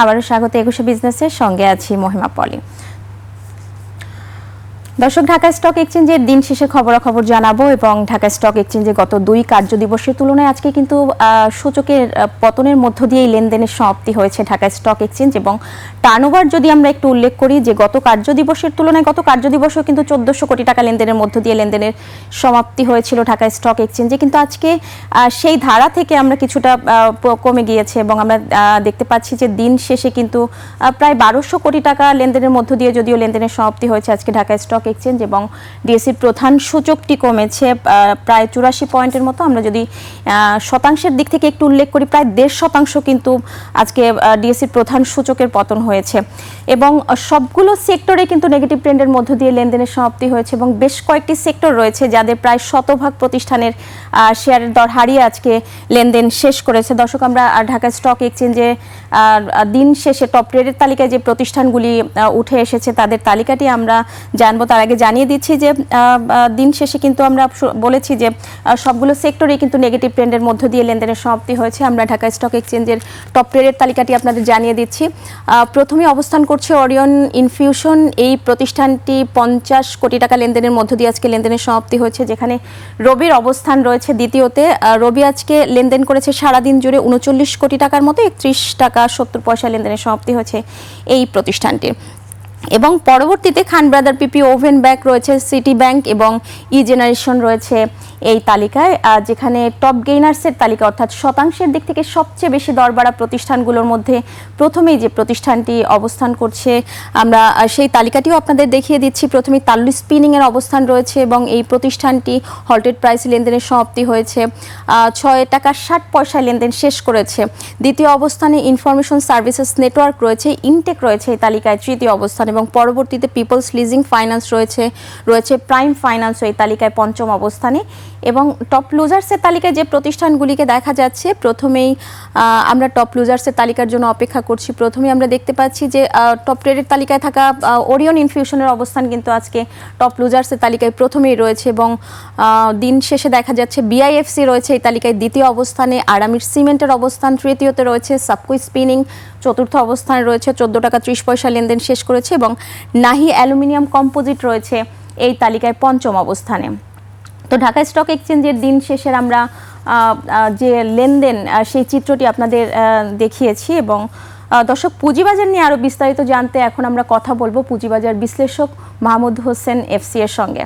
আবারও স্বাগত ২১শে বিজনেসের সঙ্গে আছি মহিমা পলি। দর্শক, ঢাকা স্টক এক্সচেঞ্জের দিন শেষে খবরাখবর জানাবো এবং ঢাকা স্টক এক্সচেঞ্জে গত ২ কার্যদিবসের তুলনায় আজকে কিন্তু সূচকের পতনের মধ্য দিয়েই লেনদেনের সমাপ্তি হয়েছে ঢাকা স্টক এক্সচেঞ্জ। এবং টার্নওভার যদি আমরা একটু উল্লেখ করি যে গত কার্যদিবসের তুলনায় গত কার্যদিবসেও কিন্তু ১৪০০ কোটি টাকা লেনদেনের মধ্য দিয়ে লেনদেনের সমাপ্তি হয়েছিল ঢাকা স্টক এক্সচেঞ্জে, কিন্তু আজকে সেই ধারা থেকে আমরা কিছুটা কমে গিয়েছে এবং আমরা দেখতে পাচ্ছি যে দিন শেষে কিন্তু প্রায় ১২০০ কোটি টাকা লেনদেনের মধ্য দিয়ে যদিও লেনদেনের সমাপ্তি হয়েছে আজকে ঢাকা স্টক এক্সচেঞ্জ। এবং ডিএসসির প্রধান সূচকটি কমেছে প্রায় ৮৪ পয়েন্টের মতো। আমরা যদি শতাংশের দিক থেকে একটু উল্লেখ করি, প্রায় ১.৫% কিন্তু আজকে ডিএসসির প্রধান সূচকের পতন হয়েছে এবং সবগুলো সেক্টরে কিন্তু নেগেটিভ ট্রেন্ডের মধ্য দিয়ে লেনদেনের সমাপ্তি হয়েছে এবং বেশ কয়েকটি সেক্টর রয়েছে যাদের প্রায় শতভাগ প্রতিষ্ঠানের শেয়ারের দর হারিয়ে আজকে লেনদেন শেষ করেছে। দর্শক, আমরা ঢাকা স্টক এক্সচেঞ্জে দিন শেষে টপ ট্রেডের তালিকায় যে প্রতিষ্ঠানগুলি উঠে এসেছে তাদের তালিকাটি আমরা জানবো। তার আগে জানিয়ে দিচ্ছি যে দিন শেষে কিন্তু আমরা বলেছি যে সবগুলো সেক্টরেই কিন্তু নেগেটিভ ট্রেন্ডের মধ্য দিয়ে লেনদেনের সমাপ্তি হয়েছে। আমরা ঢাকা স্টক এক্সচেঞ্জের টপ ট্রেডের তালিকাটি আপনাদের জানিয়ে দিচ্ছি। প্রথমে অবস্থান করছে ওরিয়ন ইনফিউশন। এই প্রতিষ্ঠানটি ৫০ কোটি টাকা লেনদেনের মধ্য দিয়ে আজকে লেনদেনের সমাপ্তি হয়েছে, যেখানে রবির অবস্থান রয়েছে দ্বিতীয়তে। রবি আজকে লেনদেন করেছে সারাদিন জুড়ে ৩৯ কোটি টাকার মতো, ৩১ টাকা ৭০ পয়সা লেনদেনের সমাপ্তি হয়েছে এই প্রতিষ্ঠানটির। এবং পরবর্তীতে খান ব্রাদার পিপি ওভেন ব্যাংক রয়েছে, সিটি ব্যাংক এবং ই জেনারেশন রয়েছে এই তালিকায়, যেখানে টপ গেইনার্সের তালিকা অর্থাৎ শতাংশের দিক থেকে সবচেয়ে বেশি দরবাড়া প্রতিষ্ঠানগুলোর মধ্যে প্রথমেই যে প্রতিষ্ঠানটি অবস্থান করছে আমরা সেই তালিকাটিও আপনাদের দেখিয়ে দিচ্ছি। প্রথমেই তাল্লু স্পিনিংয়ের অবস্থান রয়েছে এবং এই প্রতিষ্ঠানটি হল্টেড প্রাইসে লেনদেনের সমাপ্তি হয়েছে ৬ টাকা ৬০ পয়সায় লেনদেন শেষ করেছে। দ্বিতীয় অবস্থানে ইনফরমেশন সার্ভিসেস নেটওয়ার্ক রয়েছে, ইনটেক রয়েছে এই তালিকায় তৃতীয় অবস্থান এবং পরবর্তীতে পিপলস লিজিং ফাইন্যান্স রয়েছে প্রাইম ফাইন্যান্স এই তালিকায় পঞ্চম অবস্থানে। এবং টপ লুজার্সের তালিকায় যে প্রতিষ্ঠানগুলিকে দেখা যাচ্ছে, প্রথমেই আমরা টপ লুজার্সের তালিকার জন্য অপেক্ষা করছি। প্রথমেই আমরা দেখতে পাচ্ছি যে টপ ট্রেডের তালিকায় থাকা ওরিয়ন ইনফিউশনের অবস্থান কিন্তু আজকে টপ লুজার্সের তালিকায় প্রথমেই রয়েছে এবং দিন শেষে দেখা যাচ্ছে বিআইএফসি রয়েছে এই তালিকায় দ্বিতীয় অবস্থানে, আরামির সিমেন্টের অবস্থান তৃতীয়তে রয়েছে, সাবকো স্পিনিং চতুর্থ অবস্থানে রয়েছে ১৪ টাকা ৩০ পয়সা লেনদেন শেষ করেছে এবং নাহি অ্যালুমিনিয়াম কম্পোজিট রয়েছে এই তালিকায় পঞ্চম অবস্থানে। তো ঢাকা স্টক এক্সচেঞ্জের দিন শেষের আমরা যে লেনদেন সেই চিত্রটি আপনাদের দেখিয়েছি। এবং দর্শক, পুঁজিবাজার নিয়ে আরও বিস্তারিত জানতে এখন আমরা কথা বলবো পুঁজিবাজার বিশ্লেষক মাহমুদ হোসেন এফসি এর সঙ্গে।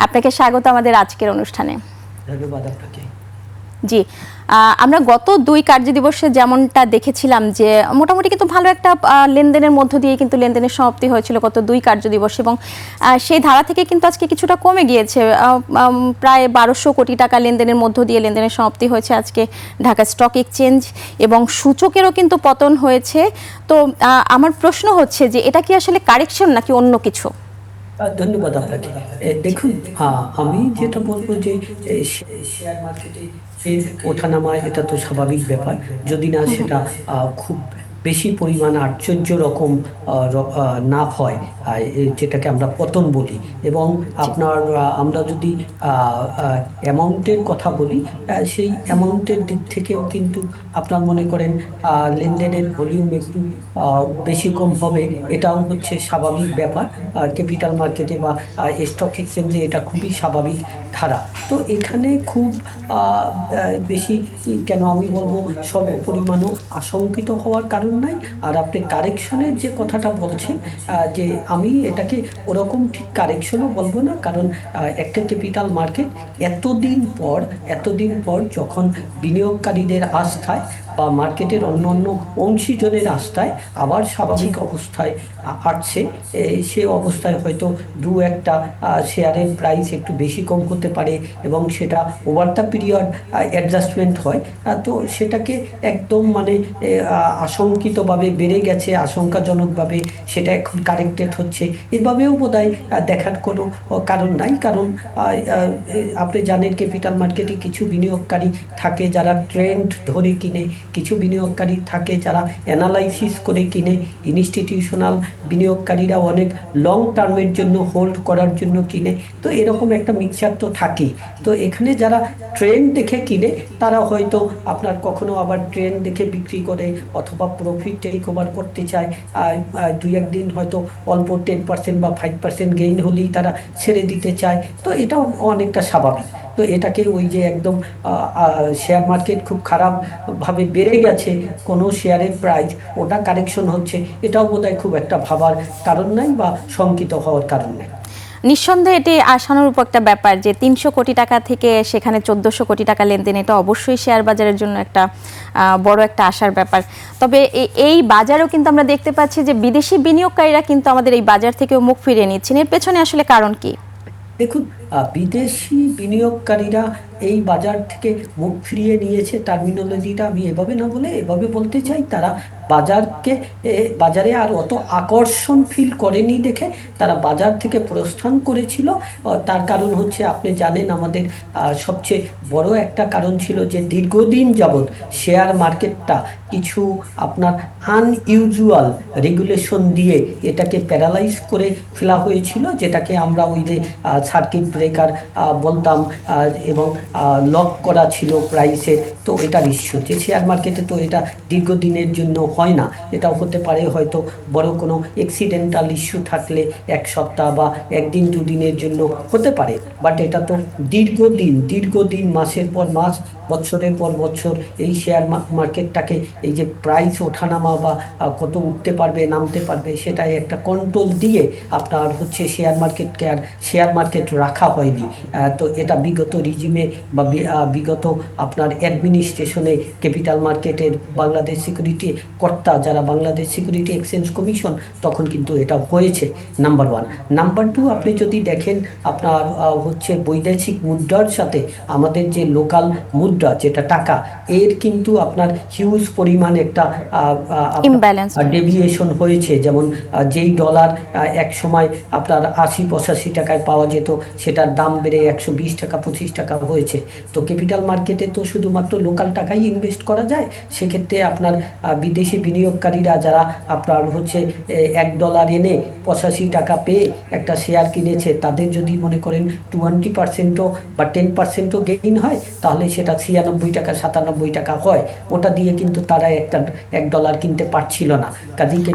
আপনাকে স্বাগত আমাদের আজকের অনুষ্ঠানে। ধন্যবাদ আপনাকে। জি, আমরা গত ২ কার্যদিবসে যেমনটা দেখেছিলাম যে মোটামুটি কিন্তু ভালো একটা লেনদেনের মধ্য দিয়ে কিন্তু লেনদেনের সমাপ্তি হয়েছিল গত ২ কার্যদিবস এবং সেই ধারা থেকে কিন্তু আজকে কিছুটা কমে গিয়েছে। প্রায় ১২০০ কোটি টাকা লেনদেনের মধ্য দিয়ে লেনদেনের সমাপ্তি হয়েছে আজকে ঢাকা স্টক এক্সচেঞ্জ এবং সূচকেরও কিন্তু পতন হয়েছে। তো আমার প্রশ্ন হচ্ছে যে এটা কি আসলে কারেকশন নাকি অন্য কিছু? ধন্যবাদ আপনাকে। দেখুন, আমি যেটা বলবো যে শেয়ার মার্কেটে ওঠানামা এটা তো স্বাভাবিক ব্যাপার, যদি না সেটা খুব বেশি পরিমাণ আশ্চর্য রকম না হয়, যেটাকে আমরা পতন বলি। এবং আমরা যদি অ্যামাউন্টের কথা বলি, সেই অ্যামাউন্টের দিক থেকেও কিন্তু আপনার মনে করেন লেনদেনের ভলিউম একটু বেশি কম হবে, এটাও হচ্ছে স্বাভাবিক ব্যাপার। ক্যাপিটাল মার্কেটে বা স্টক এক্সচেঞ্জে এটা খুবই স্বাভাবিক ধারা। তো এখানে খুব বেশি কেন আমি বলবো স্বল্প পরিমাণও আশঙ্কিত হওয়ার কারণ নাই। আর আপনি কারেকশনের যে কথাটা বলছেন, যে আমি এটাকে ওরকম ঠিক কারেকশনও বলবো না, কারণ একটা ক্যাপিটাল মার্কেট এতদিন পর যখন বিনিয়োগকারীদের আস্থায় বা মার্কেটের অন্য অংশীজনের আস্থায় আবার স্বাভাবিক অবস্থায় আসছে, সে অবস্থায় হয়তো একটা শেয়ারের প্রাইস একটু বেশি কম হতে পারে এবং সেটা ওভার দ্য পিরিয়ড অ্যাডজাস্টমেন্ট হয়। তো সেটাকে একদম আশঙ্কিতভাবে বেড়ে গেছে, আশঙ্কাজনকভাবে সেটা এখন কারেক্টেড হচ্ছে, এভাবেও বোধহয় দেখার কোনো কারণ নাই। কারণ আপনি জানেন ক্যাপিটাল মার্কেটে কিছু বিনিয়োগকারী থাকে যারা ট্রেন্ড ধরে কিনে কিছু বিনিয়োগকারী থাকে যারা অ্যানালাইসিস করে কিনে, ইনস্টিটিউশনাল বিনিয়োগকারীরা অনেক লং টার্মের জন্য হোল্ড করার জন্য কিনে। তো এরকম একটা মিক্সচার তো থাকেই। তো এখানে যারা ট্রেন্ড দেখে কিনে তারা হয়তো আপনার কখনো আবার ট্রেন্ড দেখে বিক্রি করে, অথবা প্রফিট টেক ওভার করতে চায়। দুই একদিন হয়তো অল্প 10% বা 5% গেইন হলেই তারা ছেড়ে দিতে চায়। তো এটাও অনেকটা স্বাভাবিক। তো এটাকে ওই যে একদম শেয়ার মার্কেট খুব খারাপ ভাবে বেড়ে গেছে কোনো শেয়ারের প্রাইস, ওটা কারেকশন হচ্ছে, এটাও বোধহয় খুব একটা ভাবার কারণ নাই বা শঙ্কিত হওয়ার কারণ নাই। নিঃসন্দেহে এটি আশানুরূপ একটা ব্যাপার যে 300 কোটি টাকা থেকে সেখানে 1400 কোটি টাকা লেনদেন, এটা অবশ্যই শেয়ার বাজারের জন্য একটা বড় একটা আশার ব্যাপার। তবে এই বাজারেও কিন্তু আমরা দেখতে পাচ্ছি যে বিদেশি বিনিয়োগকারীরা কিন্তু আমাদের এই বাজার থেকেও মুখ ফিরিয়ে নিচ্ছেন। এর পেছনে আসলে কারণ কি? দেখুন, বিদেশি বিনিয়োগকারীরা এই বাজার থেকে মুখ ফিরিয়ে নিয়েছে, টার্মিনোলজিটা আমি এভাবে না বলে এভাবে বলতে চাই, তারা বাজারকে বাজারে আর অত আকর্ষণ ফিল করেনি দেখে তারা বাজার থেকে প্রস্থান করেছিল। তার কারণ হচ্ছে, আপনি জানেন, আমাদের সবচেয়ে বড় একটা কারণ ছিল যে দীর্ঘদিন যাবৎ শেয়ার মার্কেটটা কিছু আপনার আনইউজুয়াল রেগুলেশন দিয়ে এটাকে প্যারালাইজ করে ফেলা হয়েছিল, যেটাকে আমরা ওই যে সার্কিট ব্রেকার বলতাম, এবং লক করা ছিল প্রাইসের। তো এটার ইস্যু যে শেয়ার মার্কেটে তো এটা দীর্ঘদিনের জন্য হয় না, এটাও হতে পারে হয়তো বড় কোনো অ্যাক্সিডেন্টাল ইস্যু থাকলে এক সপ্তাহ বা একদিন দুদিনের জন্য হতে পারে। বাট এটা তো দীর্ঘদিন মাসের পর মাস, বছরের পর বছর এই শেয়ার মার্কেটটাকে এই যে প্রাইস ওঠানামা বা কত উঠতে পারবে নামতে পারবে সেটাই একটা কন্ট্রোল দিয়ে আপনার হচ্ছে শেয়ার মার্কেট রাখা হয়নি। তো এটা বিগত রিজিমে বা বিগত আপনার অ্যাডমিনিস্ট্রেশনে ক্যাপিটাল মার্কেটের বাংলাদেশ সিকিউরিটি কর্তা যারা, বাংলাদেশ সিকিউরিটি এক্সচেঞ্জ কমিশন, তখন কিন্তু এটা হয়েছে। Number one. নাম্বার টু, আপনি যদি দেখেন আপনার হচ্ছে বৈদেশিক মুদ্রার সাথে আমাদের যে লোকাল মুদ্রা যেটা টাকা, এর কিন্তু আপনার হিউজ পরিমাণ একটা ইমব্যালেন্স ডেভিয়েশন হয়েছে। যেমন যেই ডলার এক সময় আপনার 80-85 টাকায় পাওয়া যেত, সেটার দাম বেড়ে 120 টাকা 25 টাকা হয়েছে। তো ক্যাপিটাল মার্কেটে তো শুধুমাত্র লোকাল টাকাই ইনভেস্ট করা যায়। সেক্ষেত্রে আপনার বিদেশি বিনিয়োগকারীরা যারা আপনার হচ্ছে $1 এনে 85 টাকা পেয়ে একটা শেয়ার কিনেছে, তাদের যদি মনে করেন 20%ও বা 10%ও গেইন হয়, তাহলে সেটা 96 টাকা 97 টাকা হয়। ওটা দিয়ে কিন্তু তারা $1 কিনতে পারছিল না।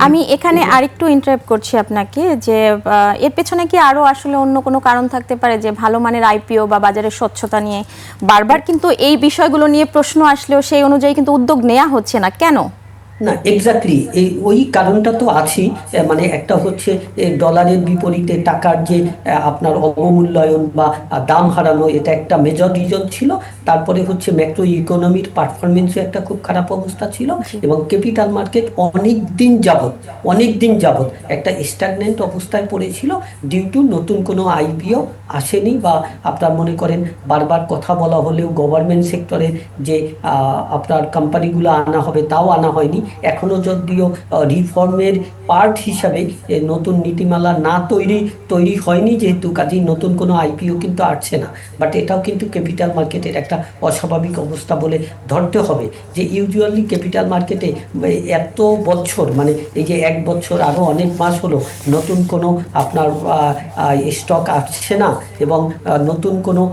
আমি এখানে আরেকটু ইন্টারাপ্ট করছি আপনাকে, যে এর পেছনে কি আরো আসলে অন্য কোনো কারণ থাকতে পারে, যে ভালো মানের আইপিও বা বাজারের স্বচ্ছতা নিয়ে বারবার কিন্তু এই বিষয়গুলো নিয়ে প্রশ্ন আসলেও সেই অনুযায়ী কিন্তু উদ্যোগ নেওয়া হচ্ছে না, কেন? না, এক্স্যাক্টলি ওই কারণটা তো আছেই। মানে একটা হচ্ছে ডলারের বিপরীতে টাকার যে আপনার অবমূল্যায়ন বা দাম হারানো, এটা একটা মেজর রিজন ছিল। তারপরে হচ্ছে ম্যাক্রো ইকোনমির পারফরমেন্সে একটা খুব খারাপ অবস্থা ছিল, এবং ক্যাপিটাল মার্কেট অনেক দিন যাবত একটা স্ট্যাগনেন্ট অবস্থায় পড়েছিল ডিউ টু নতুন কোনো আইপিও আসেনি, বা আপনার মনে করেন বারবার কথা বলা হলেও গভর্নমেন্ট সেক্টরে যে আপনার কোম্পানিগুলো আনা হবে তাও আনা হয়নি। এখনো যদিও রিফর্মের পার্ট হিসাবে নতুন নীতিমালা না তৈরি হয়নি, যেহেতু কাজেই নতুন কোনো আইপিও কিন্তু আসছে না। বাট এটাও কিন্তু ক্যাপিটাল মার্কেটের একটা অস্বাভাবিক অবস্থা বলে ধরতে হবে, যে ইউজুয়ালি ক্যাপিটাল মার্কেটে এত বছর, মানে এই যে 1 বছর আরো অনেক মাস হলো, নতুন কোনো আপনার স্টক আসছে না, এবং নতুন কোনো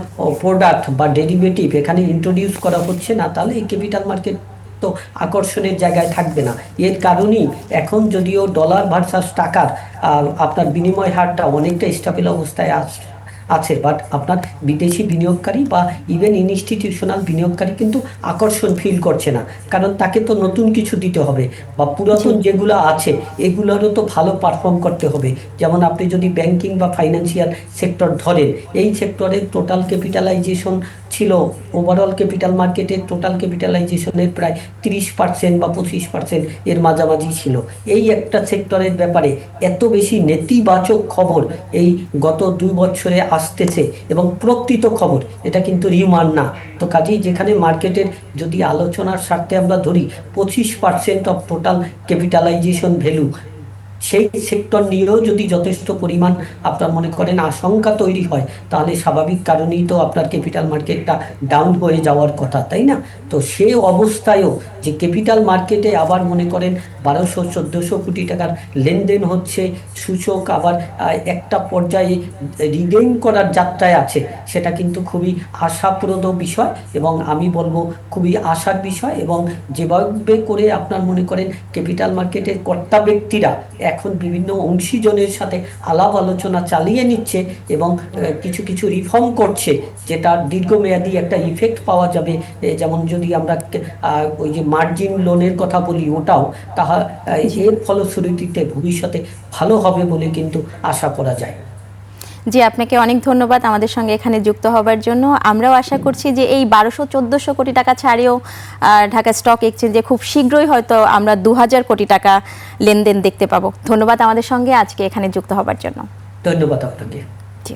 প্রোডাক্ট বা ডেরিভেটিভ এখানে ইন্ট্রোডিউস করা হচ্ছে না, তাহলে এই ক্যাপিটাল মার্কেট তো আকর্ষণের জায়গায় থাকবে না। এর কারণেই এখন যদিও ডলার ভার্সাস টাকার আপনার বিনিময় হারটা অনেকটা স্টেবল অবস্থায় আছে, বাট আপনার বিদেশি বিনিয়োগকারী বা ইভেন ইনস্টিটিউশনাল বিনিয়োগকারী কিন্তু আকর্ষণ ফিল করছে না, কারণ তাকে তো নতুন কিছু দিতে হবে, বা পুরাতন যেগুলো আছে এগুলোরও তো ভালো পারফর্ম করতে হবে। যেমন আপনি যদি ব্যাংকিং বা ফাইন্যান্সিয়াল সেক্টর ধরেন, এই সেক্টরের টোটাল ক্যাপিটালাইজেশন ছিল, ওভারঅল ক্যাপিটাল মার্কেটের টোটাল ক্যাপিটালাইজেশনের প্রায় 30% বা 25% এর মাঝামাঝি ছিল। এই একটা সেক্টরের ব্যাপারে এত বেশি নেতিবাচক খবর এই গত 2 বছরে আসতেছে, এবং প্রকৃত খবর, এটা কিন্তু রিউমার না। তো কাজেই যেখানে মার্কেটের যদি আলোচনার স্বার্থে আমরা ধরি 25% অফ টোটাল ক্যাপিটালাইজেশন ভ্যালু, সেই সেক্টর নিয়েও যদি যথেষ্ট পরিমাণ আপনার মনে করেন আশঙ্কা তৈরি হয়, তাহলে স্বাভাবিক কারণেই তো আপনার ক্যাপিটাল মার্কেটটা ডাউন হয়ে যাওয়ার কথা, তাই না? তো সে অবস্থায়ও যে ক্যাপিটাল মার্কেটে আবার মনে করেন 1200-1400 কোটি টাকার লেনদেন হচ্ছে, সূচক আবার একটা পর্যায়ে রিগেইন করার যাত্রায় আছে, সেটা কিন্তু খুবই আশাপ্রদ বিষয় এবং আমি বলবো খুবই আশার বিষয়। এবং যেভাবে করে আপনার মনে করেন ক্যাপিটাল মার্কেটের কর্তা ব্যক্তিরা এখন বিভিন্ন অংশীজনের সাথে আলাপ আলোচনা চালিয়ে নিচ্ছে এবং কিছু কিছু রিফর্ম করছে, যেটা দীর্ঘমেয়াদী একটা ইফেক্ট পাওয়া যাবে। যেমন যদি আমরা ওই যে মার্জিন লোনের কথা বলি, ওটাও তাহা জি এর ফলশ্রুতিতে ভবিষ্যতে ভালো হবে বলে কিন্তু আশা করা যায়। জি, আপনাকে অনেক ধন্যবাদ আমাদের সঙ্গে এখানে যুক্ত হবার জন্য। আমরাও আশা করছি যে এই 1200-1400 কোটি টাকা ছাড়িয়েও ঢাকা স্টক এক্সচেঞ্জে খুব শীঘ্রই হয়তো আমরা 2000 কোটি টাকা লেনদেন দেখতে পাবো। ধন্যবাদ আমাদের সঙ্গে আজকে এখানে যুক্ত হবার জন্য। ধন্যবাদ আপনাকে। জি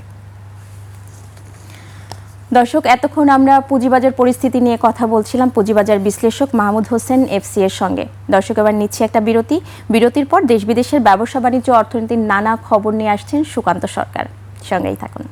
দর্শক, এতক্ষণ আমরা পুঁজিবাজার পরিস্থিতি নিয়ে কথা বলছিলাম পুঁজিবাজার বিশ্লেষক মাহমুদ হোসেন এফসি এর সঙ্গে। দর্শক, এবার নিচ্ছি একটা বিরতি। বিরতির পর দেশ বিদেশের ব্যবসা বাণিজ্য অর্থনীতির নানা খবর নিয়ে আসছেন সুকান্ত সরকার। সঙ্গেই থাকুন।